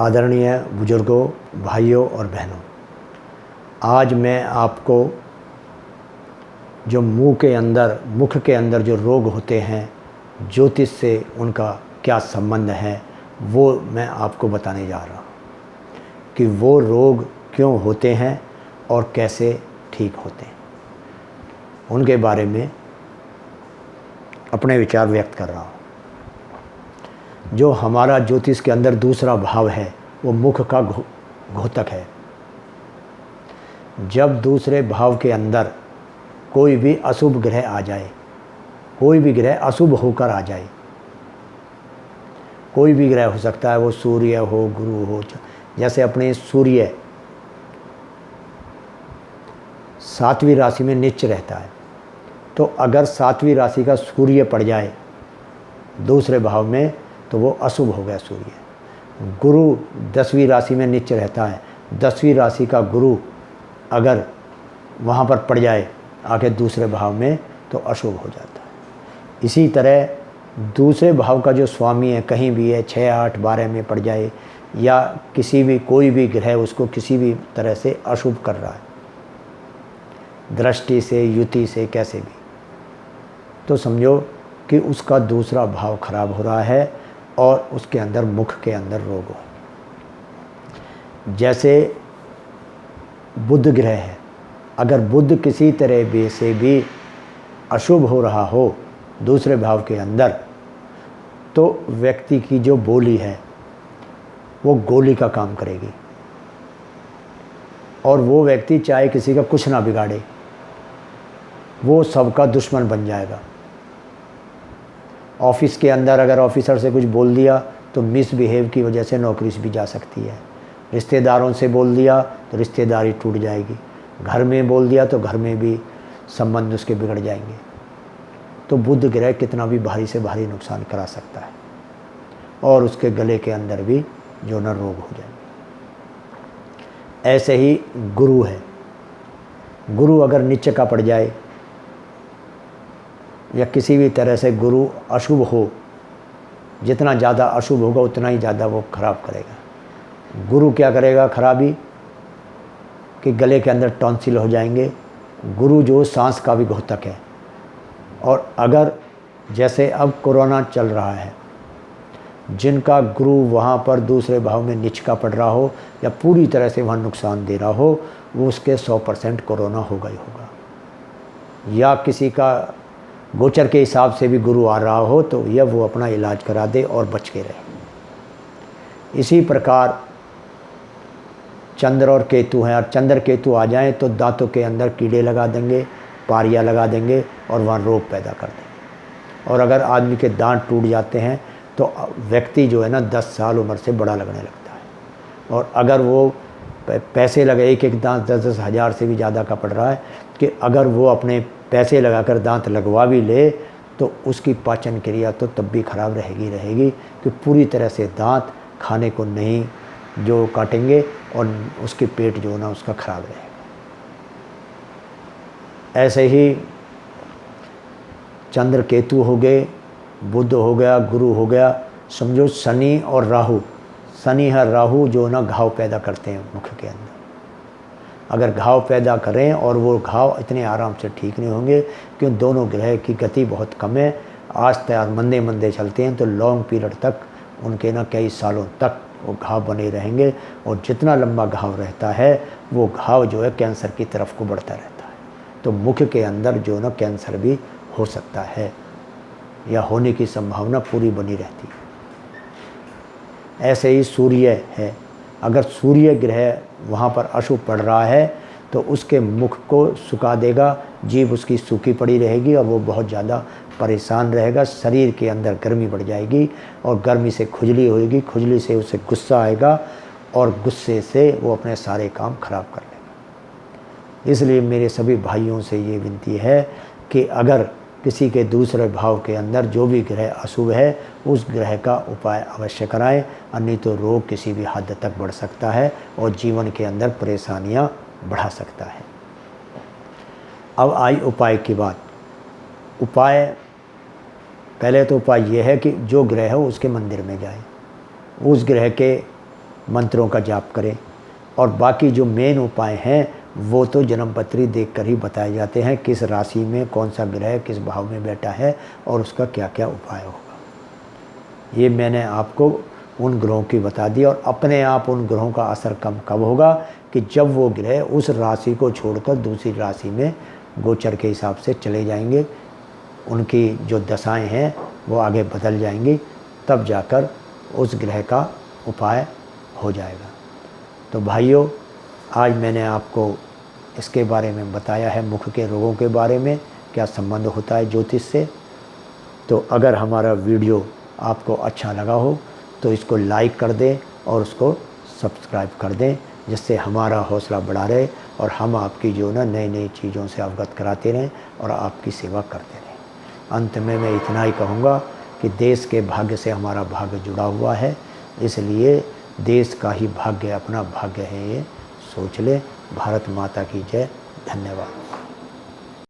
आदरणीय बुजुर्गों, भाइयों और बहनों, आज मैं आपको जो मुख के अंदर जो रोग होते हैं, ज्योतिष से उनका क्या संबंध है, वो मैं आपको बताने जा रहा हूँ कि वो रोग क्यों होते हैं और कैसे ठीक होते हैं। उनके बारे में अपने विचार व्यक्त कर रहा हूँ। जो हमारा ज्योतिष के अंदर दूसरा भाव है वो मुख का घोतक है। जब दूसरे भाव के अंदर कोई भी अशुभ ग्रह आ जाए, कोई भी ग्रह अशुभ होकर आ जाए, कोई भी ग्रह हो सकता है, वो सूर्य हो, गुरु हो। जैसे अपने सूर्य 7वीं राशि में नीच रहता है, तो अगर 7वीं राशि का सूर्य पड़ जाए दूसरे भाव में तो वो अशुभ हो गया सूर्य। गुरु 10वीं राशि में नीच रहता है, 10वीं राशि का गुरु अगर वहाँ पर पड़ जाए आगे दूसरे भाव में तो अशुभ हो जाता है। इसी तरह दूसरे भाव का जो स्वामी है कहीं भी है, 6, 8, 12 में पड़ जाए या किसी भी कोई भी ग्रह उसको किसी भी तरह से अशुभ कर रहा है, दृष्टि से, युति से, कैसे भी, तो समझो कि उसका दूसरा भाव खराब हो रहा है और उसके अंदर मुख के अंदर रोग हो। जैसे बुध ग्रह है, अगर बुध किसी तरह से भी अशुभ हो रहा हो दूसरे भाव के अंदर, तो व्यक्ति की जो बोली है वो गोली का काम करेगी और वो व्यक्ति चाहे किसी का कुछ ना बिगाड़े, वो सबका दुश्मन बन जाएगा। ऑफिस के अंदर अगर ऑफिसर से कुछ बोल दिया तो मिसबिहेव की वजह से नौकरी से भी जा सकती है। रिश्तेदारों से बोल दिया तो रिश्तेदारी टूट जाएगी। घर में बोल दिया तो घर में भी संबंध उसके बिगड़ जाएंगे। तो बुध ग्रह कितना भी भारी से भारी नुकसान करा सकता है और उसके गले के अंदर भी जो न रोग हो जाएंगे। ऐसे ही गुरु है, गुरु अगर नीचे का पड़ जाए या किसी भी तरह से गुरु अशुभ हो, जितना ज़्यादा अशुभ होगा उतना ही ज़्यादा वो खराब करेगा। गुरु क्या करेगा खराबी कि गले के अंदर टॉन्सिल हो जाएंगे। गुरु जो सांस का भी घोतक है, और अगर जैसे अब कोरोना चल रहा है, जिनका गुरु वहाँ पर दूसरे भाव में नीच का पड़ रहा हो या पूरी तरह से वहाँ नुकसान दे रहा हो, वो उसके 100% कोरोना होगा ही होगा। या किसी का गोचर के हिसाब से भी गुरु आ रहा हो तो यह वो अपना इलाज करा दे और बच के रहे। इसी प्रकार चंद्र और केतु हैं, और चंद्र केतु आ जाएं तो दांतों के अंदर कीड़े लगा देंगे, पारियां लगा देंगे और वहाँ रोग पैदा कर देंगे। और अगर आदमी के दांत टूट जाते हैं तो व्यक्ति जो है ना 10 साल उम्र से बड़ा लगने लगता है। और अगर वो पैसे लगे, एक दांत 10-10 हज़ार से भी ज़्यादा का पड़ रहा है, कि अगर वो अपने पैसे लगाकर दांत लगवा भी ले तो उसकी पाचन क्रिया तो तब भी खराब रहेगी कि पूरी तरह से दांत खाने को नहीं जो काटेंगे और उसके पेट जो ना उसका खराब रहेगा। ऐसे ही चंद्र केतु हो गए, बुध हो गया, गुरु हो गया। समझो शनि और राहु, शनि है राहु जो ना घाव पैदा करते हैं मुख के अंदर। अगर घाव पैदा करें और वो घाव इतने आराम से ठीक नहीं होंगे क्योंकि दोनों ग्रह की गति बहुत कम है। आज तक मंदे मंदे चलते हैं तो लॉन्ग पीरियड तक उनके ना कई सालों तक वो घाव बने रहेंगे, और जितना लंबा घाव रहता है वो घाव जो है कैंसर की तरफ को बढ़ता रहता है। तो मुख के अंदर जो ना कैंसर भी हो सकता है या होने की संभावना पूरी बनी रहती है। ऐसे ही सूर्य है, अगर सूर्य ग्रह वहाँ पर अशुभ पड़ रहा है तो उसके मुख को सुखा देगा, जीभ उसकी सूखी पड़ी रहेगी और वो बहुत ज़्यादा परेशान रहेगा। शरीर के अंदर गर्मी बढ़ जाएगी और गर्मी से खुजली होएगी, खुजली से उसे गुस्सा आएगा और गुस्से से वो अपने सारे काम खराब कर लेगा। इसलिए मेरे सभी भाइयों से ये विनती है कि अगर किसी के दूसरे भाव के अंदर जो भी ग्रह अशुभ है उस ग्रह का उपाय अवश्य कराएं, अन्य तो रोग किसी भी हद तक बढ़ सकता है और जीवन के अंदर परेशानियां बढ़ा सकता है। अब आई उपाय की बात। उपाय, पहले तो उपाय यह है कि जो ग्रह हो उसके मंदिर में जाए, उस ग्रह के मंत्रों का जाप करें। और बाकी जो मेन उपाय हैं वो तो जन्मपत्री देखकर ही बताए जाते हैं, किस राशि में कौन सा ग्रह किस भाव में बैठा है और उसका क्या क्या उपाय होगा। ये मैंने आपको उन ग्रहों की बता दी। और अपने आप उन ग्रहों का असर कब होगा कि जब वो ग्रह उस राशि को छोड़कर दूसरी राशि में गोचर के हिसाब से चले जाएंगे, उनकी जो दशाएं हैं वो आगे बदल जाएंगी, तब जाकर उस ग्रह का उपाय हो जाएगा। तो भाइयों, आज मैंने आपको इसके बारे में बताया है, मुख के रोगों के बारे में क्या संबंध होता है ज्योतिष से। तो अगर हमारा वीडियो आपको अच्छा लगा हो तो इसको लाइक कर दें और उसको सब्सक्राइब कर दें, जिससे हमारा हौसला बढ़ा रहे और हम आपकी जो ना नई नई चीज़ों से अवगत कराते रहें और आपकी सेवा करते रहें। अंत में मैं इतना ही कहूँगा कि देश के भाग्य से हमारा भाग्य जुड़ा हुआ है, इसलिए देश का ही भाग्य अपना भाग्य है, ये सोच ले। भारत माता की जय। धन्यवाद।